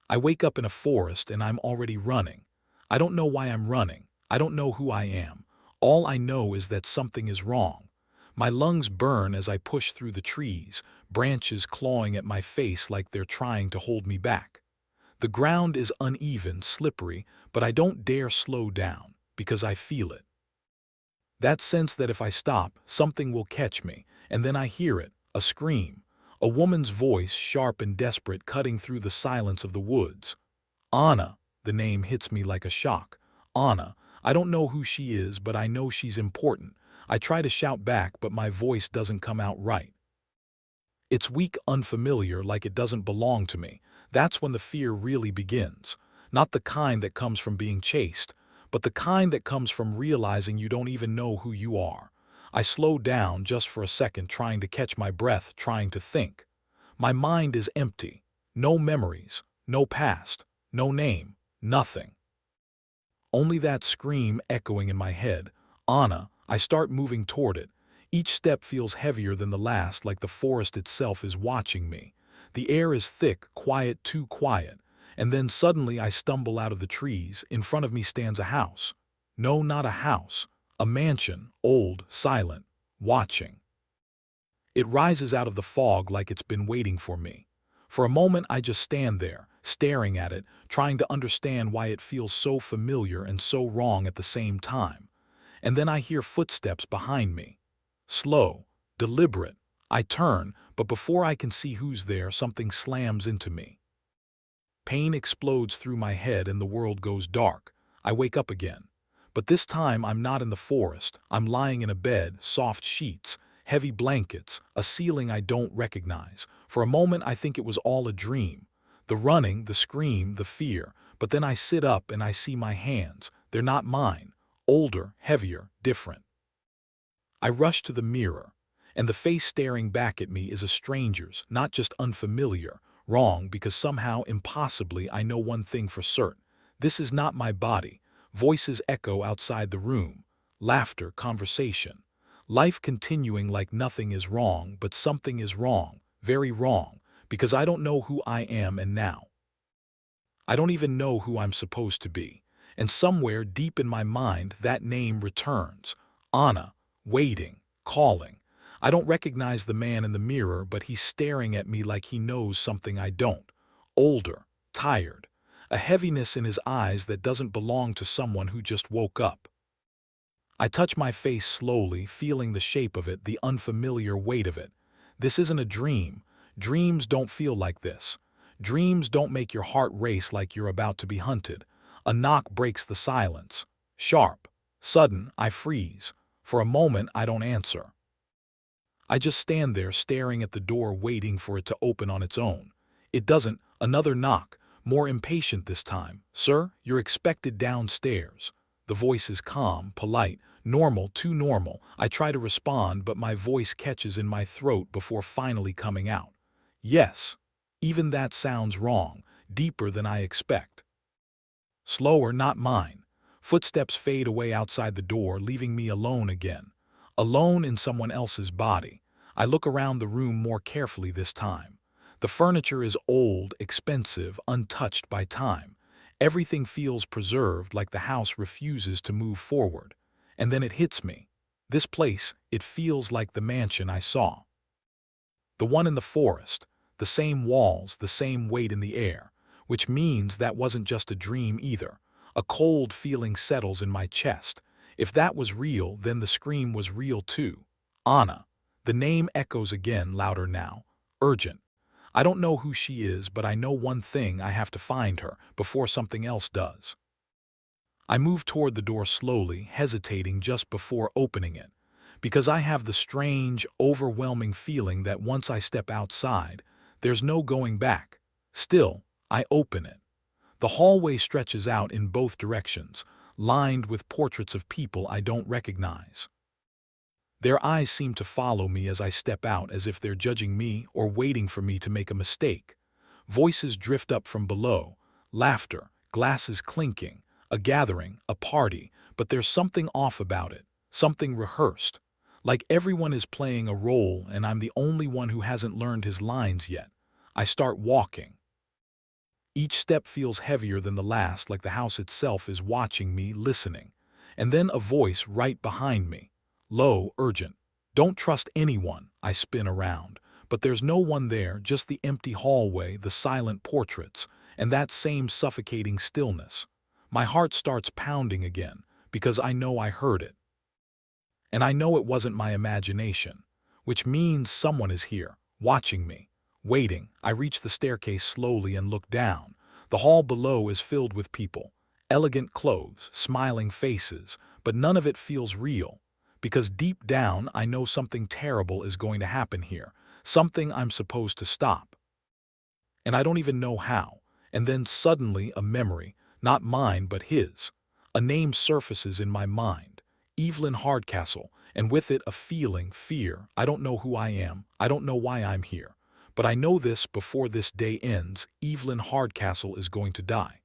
I wake up in a forest and I'm already running. I don't know why I'm running. I don't know who I am. All I know is that something is wrong. My lungs burn as I push through the trees, branches clawing at my face like they're trying to hold me back. The ground is uneven, slippery, but I don't dare slow down, because I feel it. That sense that if I stop, something will catch me, and then I hear it, a scream. A woman's voice, sharp and desperate, cutting through the silence of the woods. Anna, the name hits me like a shock. Anna, I don't know who she is, but I know she's important. I try to shout back, but my voice doesn't come out right. It's weak, unfamiliar, like it doesn't belong to me. That's when the fear really begins. Not the kind that comes from being chased, but the kind that comes from realizing you don't even know who you are. I slow down just for a second, trying to catch my breath, trying to think. My mind is empty. No memories, no past, no name, nothing. Only that scream echoing in my head. Anna, I start moving toward it. Each step feels heavier than the last, like the forest itself is watching me. The air is thick, quiet, too quiet. And then suddenly I stumble out of the trees. In front of me stands a house. No, not a house. A mansion, old, silent, watching. It rises out of the fog like it's been waiting for me. For a moment I just stand there, staring at it, trying to understand why it feels so familiar and so wrong at the same time. And then I hear footsteps behind me. Slow, deliberate. I turn, but before I can see who's there, something slams into me. Pain explodes through my head and the world goes dark. I wake up again. But this time I'm not in the forest. I'm lying in a bed, soft sheets, heavy blankets, a ceiling I don't recognize. For a moment I think it was all a dream. The running, the scream, the fear. But then I sit up and I see my hands. They're not mine. Older, heavier, different. I rush to the mirror, and the face staring back at me is a stranger's, not just unfamiliar. Wrong, because somehow, impossibly, I know one thing for certain. This is not my body. Voices echo outside the room. Laughter, conversation. Life continuing like nothing is wrong, but something is wrong, very wrong, because I don't know who I am and now. I don't even know who I'm supposed to be. And somewhere deep in my mind, that name returns. Anna, waiting, calling. I don't recognize the man in the mirror, but he's staring at me like he knows something I don't. Older, tired. A heaviness in his eyes that doesn't belong to someone who just woke up. I touch my face slowly, feeling the shape of it, the unfamiliar weight of it. This isn't a dream. Dreams don't feel like this. Dreams don't make your heart race like you're about to be hunted. A knock breaks the silence. Sharp, sudden, I freeze. For a moment, I don't answer. I just stand there staring at the door, waiting for it to open on its own. It doesn't. Another knock, more impatient this time. "Sir, you're expected downstairs." The voice is calm, polite, normal, too normal. I try to respond, but my voice catches in my throat before finally coming out. Yes. Even that sounds wrong, deeper than I expect. Slower, not mine. Footsteps fade away outside the door, leaving me alone again. Alone in someone else's body. I look around the room more carefully this time. The furniture is old, expensive, untouched by time. Everything feels preserved, like the house refuses to move forward. And then it hits me. This place, it feels like the mansion I saw. The one in the forest. The same walls, the same weight in the air. Which means that wasn't just a dream either. A cold feeling settles in my chest. If that was real, then the scream was real too. Anna. The name echoes again, louder now. Urgent. I don't know who she is, but I know one thing: I have to find her before something else does. I move toward the door slowly, hesitating just before opening it, because I have the strange, overwhelming feeling that once I step outside, there's no going back. Still, I open it. The hallway stretches out in both directions, lined with portraits of people I don't recognize. Their eyes seem to follow me as I step out, as if they're judging me or waiting for me to make a mistake. Voices drift up from below, laughter, glasses clinking, a gathering, a party, but there's something off about it, something rehearsed. Like everyone is playing a role and I'm the only one who hasn't learned his lines yet. I start walking. Each step feels heavier than the last, like the house itself is watching me, listening. And then a voice right behind me. Low, urgent. Don't trust anyone. I spin around. But there's no one there, just the empty hallway, the silent portraits, and that same suffocating stillness. My heart starts pounding again, because I know I heard it. And I know it wasn't my imagination, which means someone is here, watching me, waiting. I reach the staircase slowly and look down. The hall below is filled with people, elegant clothes, smiling faces, but none of it feels real. Because deep down, I know something terrible is going to happen here, something I'm supposed to stop. And I don't even know how. And then suddenly a memory, not mine but his. A name surfaces in my mind. Evelyn Hardcastle, and with it a feeling, fear. I don't know who I am. I don't know why I'm here. But I know this: before this day ends, Evelyn Hardcastle is going to die.